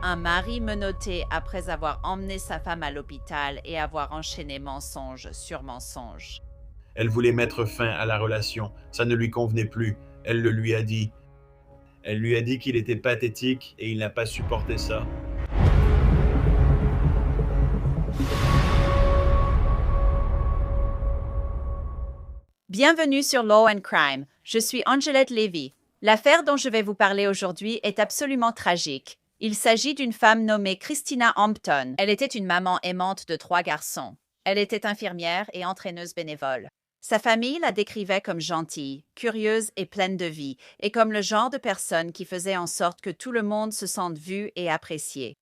Un mari menotté après avoir emmené sa femme à l'hôpital et avoir enchaîné mensonge sur mensonge. Elle voulait mettre fin à la relation. Ça ne lui convenait plus. Elle le lui a dit. Elle lui a dit qu'il était pathétique et il n'a pas supporté ça. Bienvenue sur Law and Crime. Je suis Angelette Levy. L'affaire dont je vais vous parler aujourd'hui est absolument tragique. Il s'agit d'une femme nommée Christina Hampton. Elle était une maman aimante de 3 garçons. Elle était infirmière et entraîneuse bénévole. Sa famille la décrivait comme gentille, curieuse et pleine de vie, et comme le genre de personne qui faisait en sorte que tout le monde se sente vu et apprécié.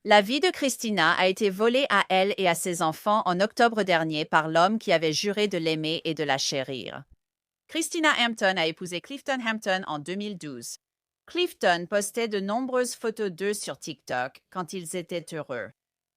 La vie de Christina a été volée à elle et à ses enfants en octobre dernier par l'homme qui avait juré de l'aimer et de la chérir. Christina Hampton a épousé Clifton Hampton en 2012. Clifton postait de nombreuses photos d'eux sur TikTok quand ils étaient heureux.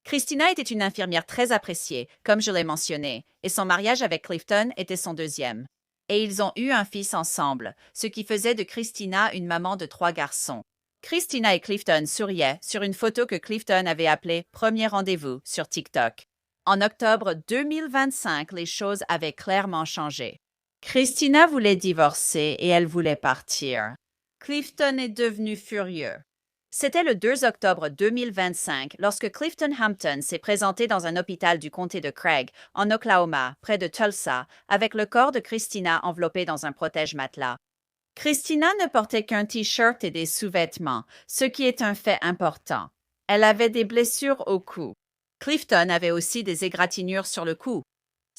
Christina était une infirmière très appréciée, comme je l'ai mentionné, et son mariage avec Clifton était son deuxième. Et ils ont eu un fils ensemble, ce qui faisait de Christina une maman de 3 garçons. Christina et Clifton souriaient sur une photo que Clifton avait appelée « Premier rendez-vous » sur TikTok. En octobre 2025, les choses avaient clairement changé. Christina voulait divorcer et elle voulait partir. Clifton est devenu furieux. C'était le 2 octobre 2025 lorsque Clifton Hampton s'est présenté dans un hôpital du comté de Craig, en Oklahoma, près de Tulsa, avec le corps de Christina enveloppé dans un protège-matelas. Christina ne portait qu'un t-shirt et des sous-vêtements, ce qui est un fait important. Elle avait des blessures au cou. Clifton avait aussi des égratignures sur le cou.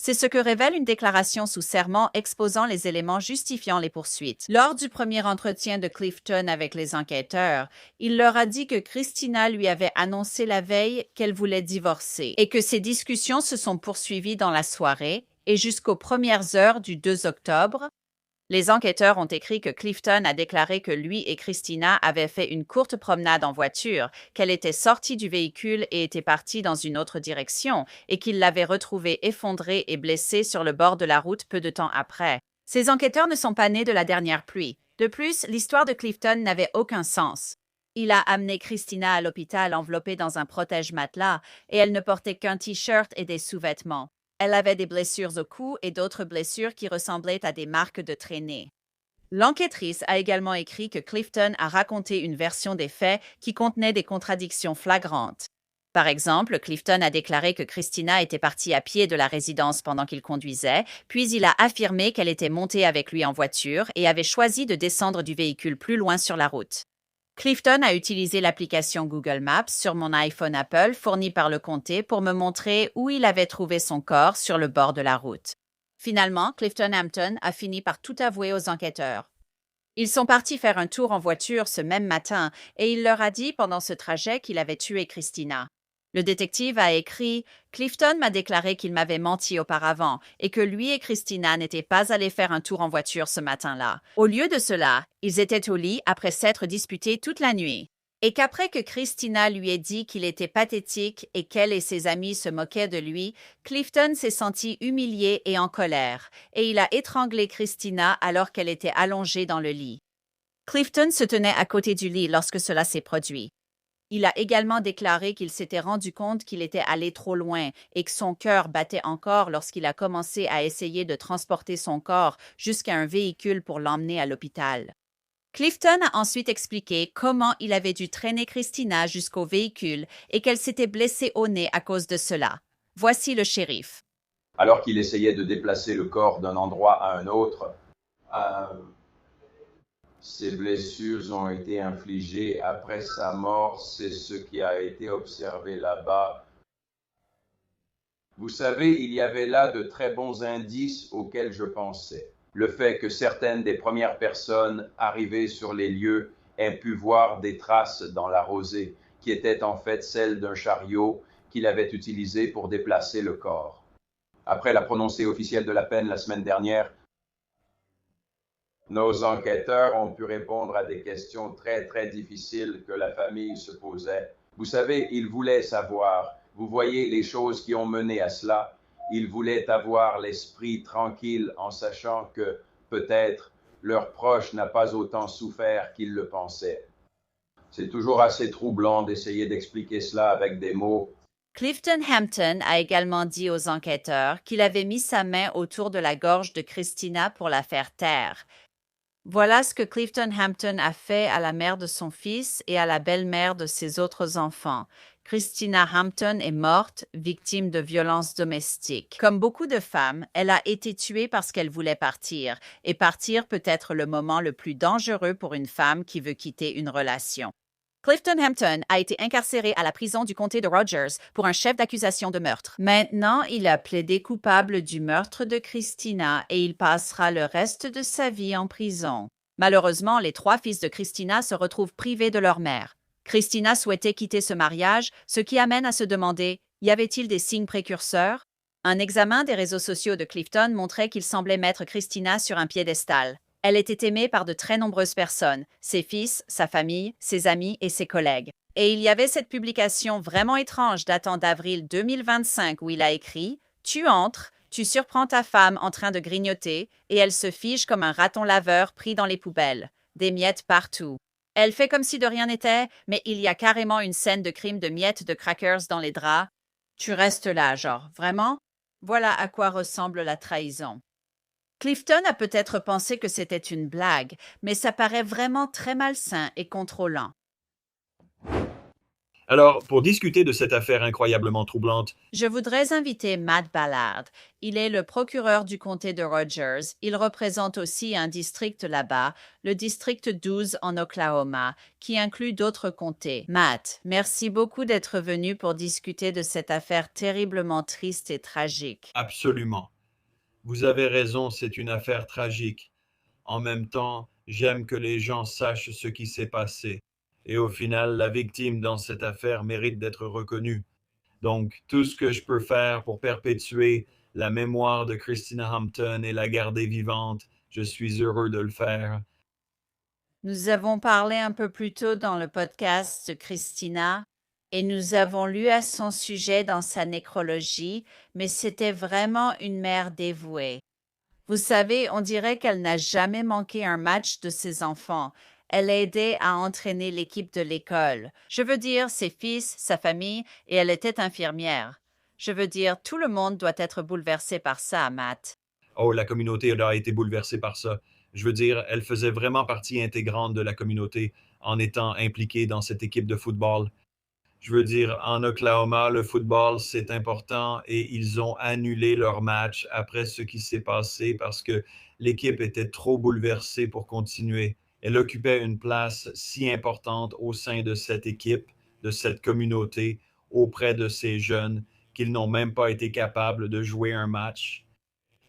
C'est ce que révèle une déclaration sous serment exposant les éléments justifiant les poursuites. Lors du premier entretien de Clifton avec les enquêteurs, il leur a dit que Christina lui avait annoncé la veille qu'elle voulait divorcer et que ces discussions se sont poursuivies dans la soirée et jusqu'aux premières heures du 2 octobre. Les enquêteurs ont écrit que Clifton a déclaré que lui et Christina avaient fait une courte promenade en voiture, qu'elle était sortie du véhicule et était partie dans une autre direction, et qu'il l'avait retrouvée effondrée et blessée sur le bord de la route peu de temps après. Ces enquêteurs ne sont pas nés de la dernière pluie. De plus, l'histoire de Clifton n'avait aucun sens. Il a amené Christina à l'hôpital enveloppée dans un protège-matelas, et elle ne portait qu'un t-shirt et des sous-vêtements. Elle avait des blessures au cou et d'autres blessures qui ressemblaient à des marques de traînée. L'enquêtrice a également écrit que Clifton a raconté une version des faits qui contenait des contradictions flagrantes. Par exemple, Clifton a déclaré que Christina était partie à pied de la résidence pendant qu'il conduisait, puis il a affirmé qu'elle était montée avec lui en voiture et avait choisi de descendre du véhicule plus loin sur la route. Clifton a utilisé l'application Google Maps sur mon iPhone Apple fournie par le comté pour me montrer où il avait trouvé son corps sur le bord de la route. Finalement, Clifton Hampton a fini par tout avouer aux enquêteurs. Ils sont partis faire un tour en voiture ce même matin et il leur a dit pendant ce trajet qu'il avait tué Christina. Le détective a écrit « Clifton m'a déclaré qu'il m'avait menti auparavant et que lui et Christina n'étaient pas allés faire un tour en voiture ce matin-là. Au lieu de cela, ils étaient au lit après s'être disputés toute la nuit. Et qu'après que Christina lui ait dit qu'il était pathétique et qu'elle et ses amis se moquaient de lui, Clifton s'est senti humilié et en colère, et il a étranglé Christina alors qu'elle était allongée dans le lit. Clifton se tenait à côté du lit lorsque cela s'est produit. Il a également déclaré qu'il s'était rendu compte qu'il était allé trop loin et que son cœur battait encore lorsqu'il a commencé à essayer de transporter son corps jusqu'à un véhicule pour l'emmener à l'hôpital. Clifton a ensuite expliqué comment il avait dû traîner Christina jusqu'au véhicule et qu'elle s'était blessée au nez à cause de cela. Voici le shérif. Alors qu'il essayait de déplacer le corps d'un endroit à un autre, ces blessures ont été infligées après sa mort, c'est ce qui a été observé là-bas. Vous savez, il y avait là de très bons indices auxquels je pensais. Le fait que certaines des premières personnes arrivées sur les lieux aient pu voir des traces dans la rosée, qui étaient en fait celles d'un chariot qu'il avait utilisé pour déplacer le corps. Après la prononcée officielle de la peine la semaine dernière, nos enquêteurs ont pu répondre à des questions très, très difficiles que la famille se posait. Vous savez, ils voulaient savoir, vous voyez les choses qui ont mené à cela, ils voulaient avoir l'esprit tranquille en sachant que, peut-être, leur proche n'a pas autant souffert qu'ils le pensaient. C'est toujours assez troublant d'essayer d'expliquer cela avec des mots. Clifton Hampton a également dit aux enquêteurs qu'il avait mis sa main autour de la gorge de Christina pour la faire taire. Voilà ce que Clifton Hampton a fait à la mère de son fils et à la belle-mère de ses autres enfants. Christina Hampton est morte, victime de violences domestiques. Comme beaucoup de femmes, elle a été tuée parce qu'elle voulait partir, et partir peut être le moment le plus dangereux pour une femme qui veut quitter une relation. Clifton Hampton a été incarcéré à la prison du comté de Rogers pour un chef d'accusation de meurtre. Maintenant, il a plaidé coupable du meurtre de Christina et il passera le reste de sa vie en prison. Malheureusement, les 3 fils de Christina se retrouvent privés de leur mère. Christina souhaitait quitter ce mariage, ce qui amène à se demander, y avait-il des signes précurseurs? Un examen des réseaux sociaux de Clifton montrait qu'il semblait mettre Christina sur un piédestal. Elle était aimée par de très nombreuses personnes, ses fils, sa famille, ses amis et ses collègues. Et il y avait cette publication vraiment étrange datant d'avril 2025 où il a écrit « Tu entres, tu surprends ta femme en train de grignoter et elle se fige comme un raton laveur pris dans les poubelles. Des miettes partout. Elle fait comme si de rien n'était, mais il y a carrément une scène de crime de miettes de crackers dans les draps. Tu restes là, genre, vraiment? Voilà à quoi ressemble la trahison. » Clifton a peut-être pensé que c'était une blague, mais ça paraît vraiment très malsain et contrôlant. Alors, pour discuter de cette affaire incroyablement troublante, Je voudrais inviter Matt Ballard. Il est le procureur du comté de Rogers. Il représente aussi un district là-bas, le district 12 en Oklahoma, qui inclut d'autres comtés. Matt, merci beaucoup d'être venu pour discuter de cette affaire terriblement triste et tragique. absolument. Vous avez raison, c'est une affaire tragique. En même temps, j'aime que les gens sachent ce qui s'est passé. Et au final, la victime dans cette affaire mérite d'être reconnue. Donc, tout ce que je peux faire pour perpétuer la mémoire de Christina Hampton et la garder vivante, je suis heureux de le faire. Nous avons parlé un peu plus tôt dans le podcast de Christina et nous avons lu à son sujet dans sa nécrologie, mais c'était vraiment une mère dévouée. Vous savez, on dirait qu'elle n'a jamais manqué un match de ses enfants. Elle aidait à entraîner l'équipe de l'école. Je veux dire, ses fils, sa famille, et elle était infirmière. Je veux dire, tout le monde doit être bouleversé par ça, Matt. Oh, la communauté a été bouleversée par ça. Je veux dire, elle faisait vraiment partie intégrante de la communauté en étant impliquée dans cette équipe de football. Je veux dire, en Oklahoma, le football, c'est important et ils ont annulé leur match après ce qui s'est passé parce que l'équipe était trop bouleversée pour continuer. Elle occupait une place si importante au sein de cette équipe, de cette communauté, auprès de ces jeunes, qu'ils n'ont même pas été capables de jouer un match.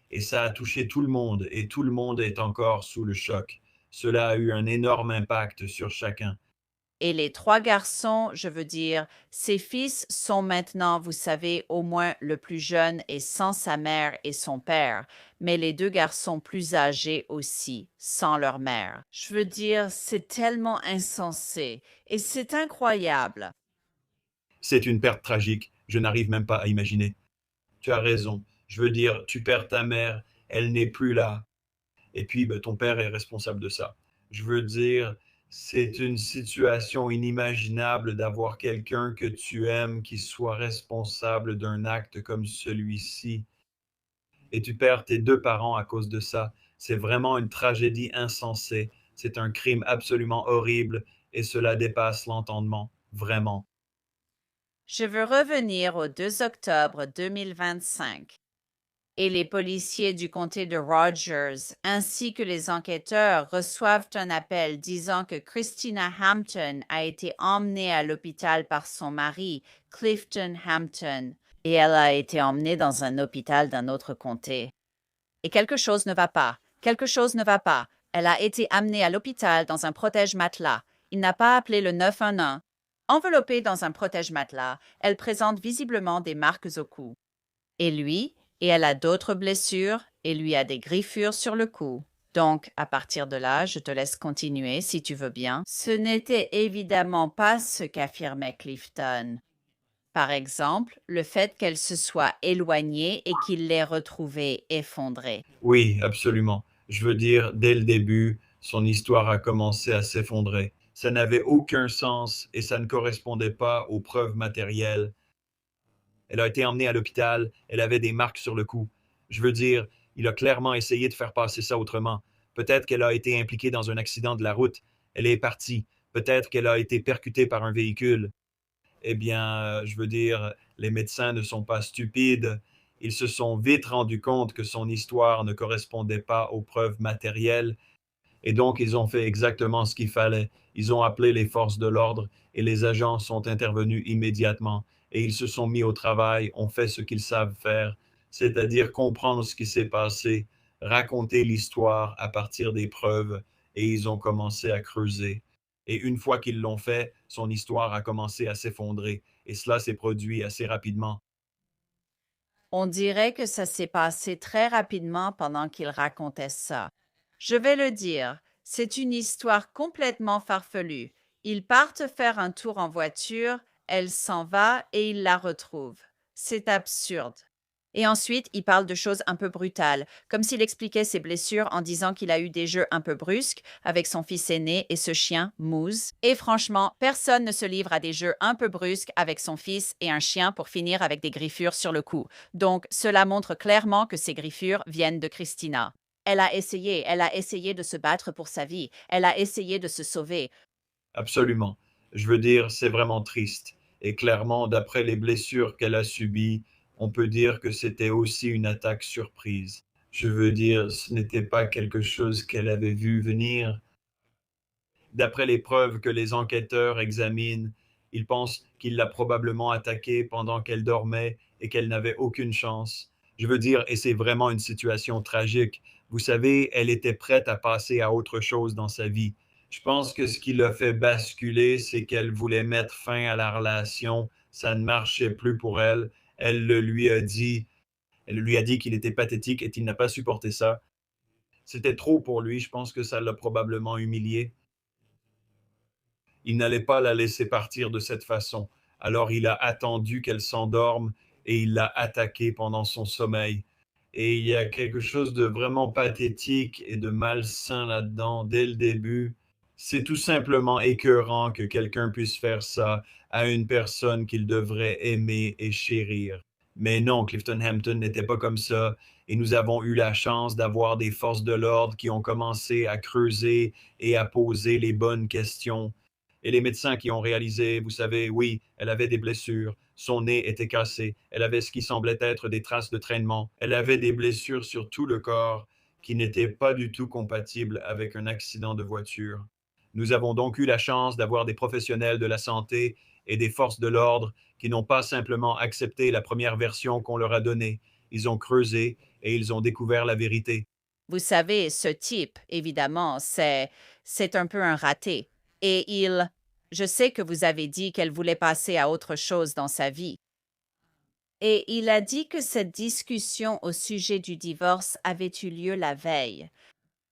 Et ça a touché tout le monde et tout le monde est encore sous le choc. Cela a eu un énorme impact sur chacun. Et les 3 garçons, je veux dire, ses fils sont maintenant, vous savez, au moins le plus jeune est sans sa mère et son père, mais les 2 garçons plus âgés aussi, sans leur mère. Je veux dire, c'est tellement insensé et c'est incroyable. C'est une perte tragique, je n'arrive même pas à imaginer. Tu as raison, je veux dire, tu perds ta mère, elle n'est plus là. Et puis, ben, ton père est responsable de ça. Je veux dire, c'est une situation inimaginable d'avoir quelqu'un que tu aimes qui soit responsable d'un acte comme celui-ci. Et tu perds tes 2 parents à cause de ça. C'est vraiment une tragédie insensée. C'est un crime absolument horrible et cela dépasse l'entendement. Vraiment. Je veux revenir au 2 octobre 2025. Et les policiers du comté de Rogers ainsi que les enquêteurs reçoivent un appel disant que Christina Hampton a été emmenée à l'hôpital par son mari, Clifton Hampton, et elle a été emmenée dans un hôpital d'un autre comté. Et quelque chose ne va pas. Quelque chose ne va pas. Elle a été amenée à l'hôpital dans un protège-matelas. Il n'a pas appelé le 911. Enveloppée dans un protège-matelas, elle présente visiblement des marques au cou. Et lui, et elle a d'autres blessures et lui a des griffures sur le cou. Donc, à partir de là, je te laisse continuer si tu veux bien. Ce n'était évidemment pas ce qu'affirmait Clifton. Par exemple, le fait qu'elle se soit éloignée et qu'il l'ait retrouvée effondrée. Oui, absolument. Je veux dire, dès le début, son histoire a commencé à s'effondrer. Ça n'avait aucun sens et ça ne correspondait pas aux preuves matérielles. Elle a été emmenée à l'hôpital, elle avait des marques sur le cou. Je veux dire, il a clairement essayé de faire passer ça autrement. Peut-être qu'elle a été impliquée dans un accident de la route. Elle est partie. Peut-être qu'elle a été percutée par un véhicule. Eh bien, je veux dire, les médecins ne sont pas stupides. Ils se sont vite rendus compte que son histoire ne correspondait pas aux preuves matérielles. Et donc, ils ont fait exactement ce qu'il fallait. Ils ont appelé les forces de l'ordre et les agents sont intervenus immédiatement. Et ils se sont mis au travail, ont fait ce qu'ils savent faire, c'est-à-dire comprendre ce qui s'est passé, raconter l'histoire à partir des preuves, et ils ont commencé à creuser. Et une fois qu'ils l'ont fait, son histoire a commencé à s'effondrer, et cela s'est produit assez rapidement. On dirait que ça s'est passé très rapidement pendant qu'il racontait ça. Je vais le dire, c'est une histoire complètement farfelue. Ils partent faire un tour en voiture, elle s'en va et il la retrouve. C'est absurde. Et ensuite, il parle de choses un peu brutales, comme s'il expliquait ses blessures en disant qu'il a eu des jeux un peu brusques avec son fils aîné et ce chien, Moose. Et franchement, personne ne se livre à des jeux un peu brusques avec son fils et un chien pour finir avec des griffures sur le cou. Donc, cela montre clairement que ces griffures viennent de Christina. Elle a essayé de se battre pour sa vie, elle a essayé de se sauver. Absolument. Je veux dire, c'est vraiment triste. Et clairement, d'après les blessures qu'elle a subies, on peut dire que c'était aussi une attaque surprise. Je veux dire, ce n'était pas quelque chose qu'elle avait vu venir. D'après les preuves que les enquêteurs examinent, ils pensent qu'il l'a probablement attaquée pendant qu'elle dormait et qu'elle n'avait aucune chance. Je veux dire, et c'est vraiment une situation tragique. Vous savez, elle était prête à passer à autre chose dans sa vie. Je pense que ce qui l'a fait basculer, c'est qu'elle voulait mettre fin à la relation. Ça ne marchait plus pour elle. Elle le lui a dit. Elle lui a dit qu'il était pathétique et qu'il n'a pas supporté ça. C'était trop pour lui. Je pense que ça l'a probablement humilié. Il n'allait pas la laisser partir de cette façon. Alors il a attendu qu'elle s'endorme et il l'a attaquée pendant son sommeil. Et il y a quelque chose de vraiment pathétique et de malsain là-dedans dès le début. C'est tout simplement écœurant que quelqu'un puisse faire ça à une personne qu'il devrait aimer et chérir. Mais non, Clifton Hampton n'était pas comme ça. Et nous avons eu la chance d'avoir des forces de l'ordre qui ont commencé à creuser et à poser les bonnes questions. Et les médecins qui ont réalisé, vous savez, oui, elle avait des blessures, son nez était cassé, elle avait ce qui semblait être des traces de traînement, elle avait des blessures sur tout le corps qui n'étaient pas du tout compatibles avec un accident de voiture. Nous avons donc eu la chance d'avoir des professionnels de la santé et des forces de l'ordre qui n'ont pas simplement accepté la première version qu'on leur a donnée. Ils ont creusé et ils ont découvert la vérité. Vous savez, ce type, évidemment, c'est un peu un raté. Et je sais que vous avez dit qu'elle voulait passer à autre chose dans sa vie. Et il a dit que cette discussion au sujet du divorce avait eu lieu la veille.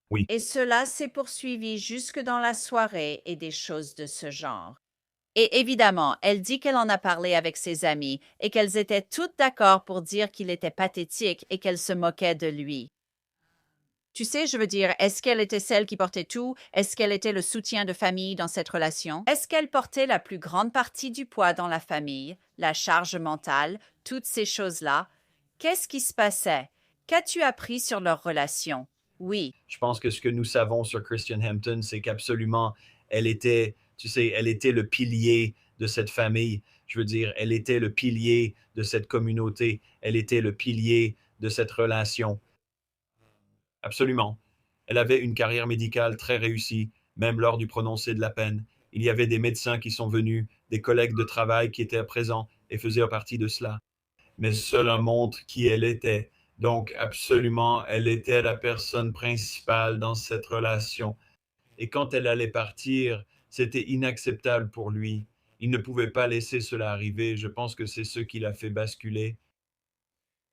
Oui. Et cela s'est poursuivi jusque dans la soirée et des choses de ce genre. Et évidemment, elle dit qu'elle en a parlé avec ses amis et qu'elles étaient toutes d'accord pour dire qu'il était pathétique et qu'elle se moquait de lui. Tu sais, je veux dire, est-ce qu'elle était celle qui portait tout? Est-ce qu'elle était le soutien de famille dans cette relation? Est-ce qu'elle portait la plus grande partie du poids dans la famille, la charge mentale, toutes ces choses-là? Qu'est-ce qui se passait? Qu'as-tu appris sur leur relation? Oui. Je pense que ce que nous savons sur Christian Hampton, c'est qu'absolument, elle était, tu sais, elle était le pilier de cette famille. Je veux dire, elle était le pilier de cette communauté. Elle était le pilier de cette relation. Absolument. Elle avait une carrière médicale très réussie, même lors du prononcé de la peine. Il y avait des médecins qui sont venus, des collègues de travail qui étaient présents et faisaient partie de cela. Mais cela montre qui elle était. Donc, absolument, elle était la personne principale dans cette relation. Et quand elle allait partir, c'était inacceptable pour lui. Il ne pouvait pas laisser cela arriver. Je pense que c'est ce qui l'a fait basculer.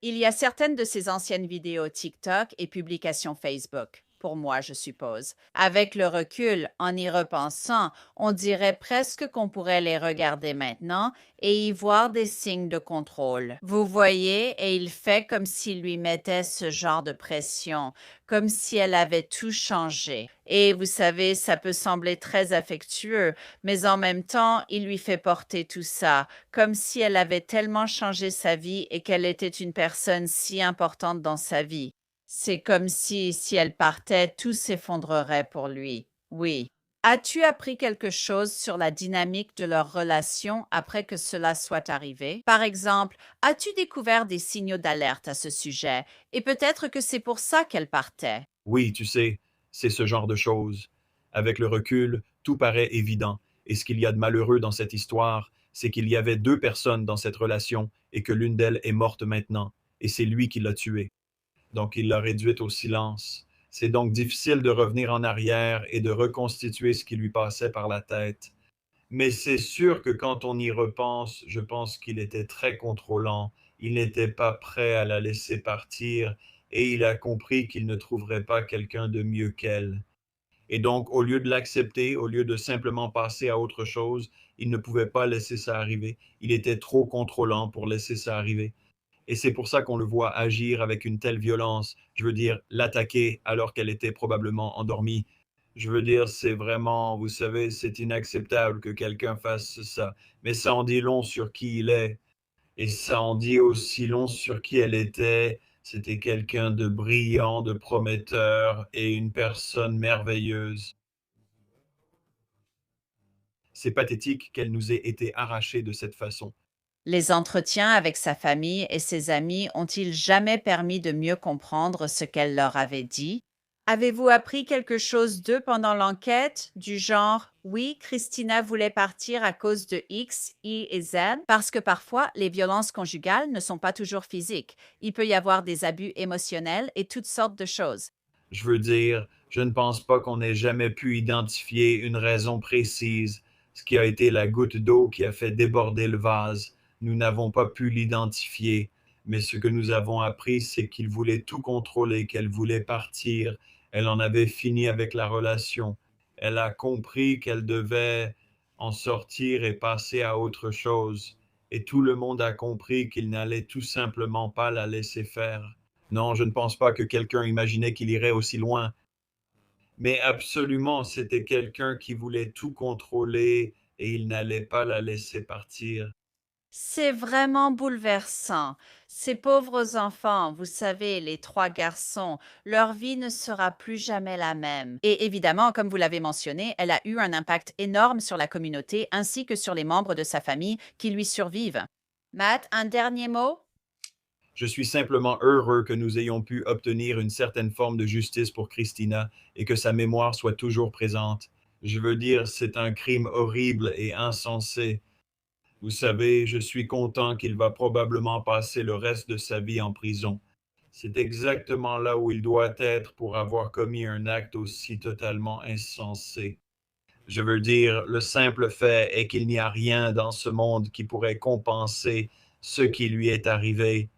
Il y a certaines de ses anciennes vidéos TikTok et publications Facebook. pour moi, je suppose. Avec le recul, en y repensant, on dirait presque qu'on pourrait les regarder maintenant et y voir des signes de contrôle. Vous voyez, et il fait comme s'il lui mettait ce genre de pression, comme si elle avait tout changé. Et vous savez, ça peut sembler très affectueux, mais en même temps, il lui fait porter tout ça, comme si elle avait tellement changé sa vie et qu'elle était une personne si importante dans sa vie. C'est comme si elle partait, tout s'effondrerait pour lui. Oui. As-tu appris quelque chose sur la dynamique de leur relation après que cela soit arrivé? Par exemple, as-tu découvert des signaux d'alerte à ce sujet? Et peut-être que c'est pour ça qu'elle partait. Oui, tu sais, c'est ce genre de choses. Avec le recul, tout paraît évident. Et ce qu'il y a de malheureux dans cette histoire, c'est qu'il y avait deux personnes dans cette relation et que l'une d'elles est morte maintenant. Et c'est lui qui l'a tuée. Donc il l'a réduite au silence. C'est donc difficile de revenir en arrière et de reconstituer ce qui lui passait par la tête. Mais c'est sûr que quand on y repense, je pense qu'il était très contrôlant. Il n'était pas prêt à la laisser partir et il a compris qu'il ne trouverait pas quelqu'un de mieux qu'elle. Et donc, au lieu de l'accepter, au lieu de simplement passer à autre chose, il ne pouvait pas laisser ça arriver. Il était trop contrôlant pour laisser ça arriver. Et c'est pour ça qu'on le voit agir avec une telle violence. Je veux dire, l'attaquer alors qu'elle était probablement endormie. Je veux dire, c'est vraiment, vous savez, c'est inacceptable que quelqu'un fasse ça. Mais ça en dit long sur qui il est. Et ça en dit aussi long sur qui elle était. C'était quelqu'un de brillant, de prometteur et une personne merveilleuse. C'est pathétique qu'elle nous ait été arrachée de cette façon. Les entretiens avec sa famille et ses amis ont-ils jamais permis de mieux comprendre ce qu'elle leur avait dit? Avez-vous appris quelque chose d'eux pendant l'enquête, du genre oui, Christina voulait partir à cause de X, Y et Z? Parce que parfois, les violences conjugales ne sont pas toujours physiques. Il peut y avoir des abus émotionnels et toutes sortes de choses. Je veux dire, je ne pense pas qu'on ait jamais pu identifier une raison précise, ce qui a été la goutte d'eau qui a fait déborder le vase. Nous n'avons pas pu l'identifier, mais ce que nous avons appris, c'est qu'il voulait tout contrôler, qu'elle voulait partir. Elle en avait fini avec la relation. Elle a compris qu'elle devait en sortir et passer à autre chose. Et tout le monde a compris qu'il n'allait tout simplement pas la laisser faire. Non, je ne pense pas que quelqu'un imaginait qu'il irait aussi loin, mais absolument, c'était quelqu'un qui voulait tout contrôler et il n'allait pas la laisser partir. C'est vraiment bouleversant. Ces pauvres enfants, vous savez, les trois garçons, leur vie ne sera plus jamais la même. Et évidemment, comme vous l'avez mentionné, elle a eu un impact énorme sur la communauté ainsi que sur les membres de sa famille qui lui survivent. Matt, un dernier mot? Je suis simplement heureux que nous ayons pu obtenir une certaine forme de justice pour Christina et que sa mémoire soit toujours présente. Je veux dire, c'est un crime horrible et insensé. Vous savez, je suis content qu'il va probablement passer le reste de sa vie en prison. C'est exactement là où il doit être pour avoir commis un acte aussi totalement insensé. Je veux dire, le simple fait est qu'il n'y a rien dans ce monde qui pourrait compenser ce qui lui est arrivé,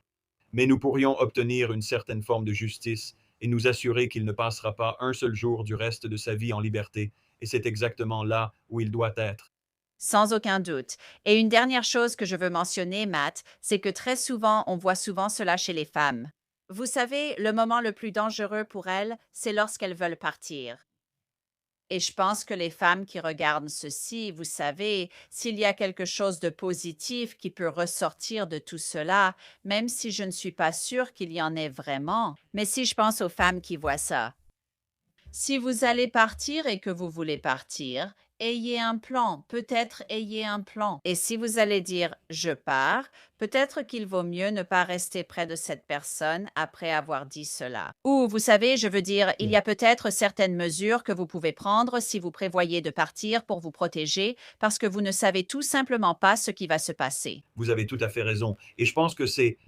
mais nous pourrions obtenir une certaine forme de justice et nous assurer qu'il ne passera pas un seul jour du reste de sa vie en liberté, et c'est exactement là où il doit être. Sans aucun doute. Et une dernière chose que je veux mentionner, Matt, c'est que très souvent, on voit souvent cela chez les femmes. Vous savez, le moment le plus dangereux pour elles, c'est lorsqu'elles veulent partir. Et je pense que les femmes qui regardent ceci, vous savez, s'il y a quelque chose de positif qui peut ressortir de tout cela, même si je ne suis pas sûre qu'il y en ait vraiment, mais si je pense aux femmes qui voient ça. Si vous allez partir et que vous voulez partir, ayez un plan, peut-être ayez un plan. Et si vous allez dire je pars, peut-être qu'il vaut mieux ne pas rester près de cette personne après avoir dit cela. Ou vous savez, je veux dire, il y a peut-être certaines mesures que vous pouvez prendre si vous prévoyez de partir pour vous protéger parce que vous ne savez tout simplement pas ce qui va se passer. Vous avez tout à fait raison. Et je pense que c'est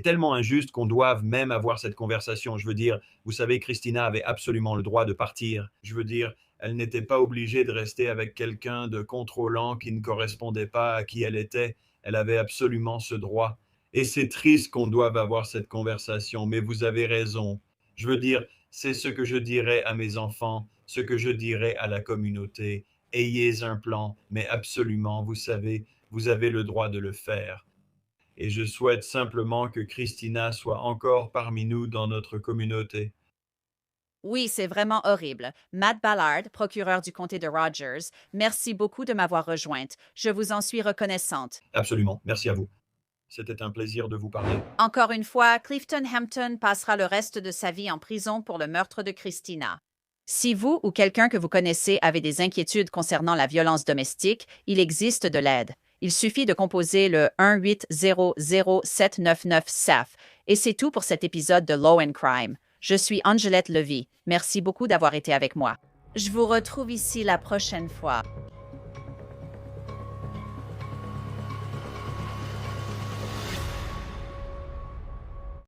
tellement injuste qu'on doive même avoir cette conversation. Je veux dire, vous savez, Christina avait absolument le droit de partir. Je veux dire, elle n'était pas obligée de rester avec quelqu'un de contrôlant qui ne correspondait pas à qui elle était. Elle avait absolument ce droit. Et c'est triste qu'on doive avoir cette conversation, mais vous avez raison. Je veux dire, C'est ce que je dirais à mes enfants, ce que je dirais à la communauté. Ayez un plan, mais absolument, vous savez, vous avez le droit de le faire. Et je souhaite simplement que Christina soit encore parmi nous dans notre communauté. Oui, c'est vraiment horrible. Matt Ballard, procureur du comté de Rogers, merci beaucoup de m'avoir rejointe. Je vous en suis reconnaissante. Absolument, merci à vous. C'était un plaisir de vous parler. Encore une fois, Clifton Hampton passera le reste de sa vie en prison pour le meurtre de Christina. Si vous ou quelqu'un que vous connaissez avez des inquiétudes concernant la violence domestique, il existe de l'aide. Il suffit de composer le 1-800-799-SAF. Et c'est tout pour cet épisode de Law and Crime. Je suis Angelette Levy. Merci beaucoup d'avoir été avec moi. Je vous retrouve ici la prochaine fois.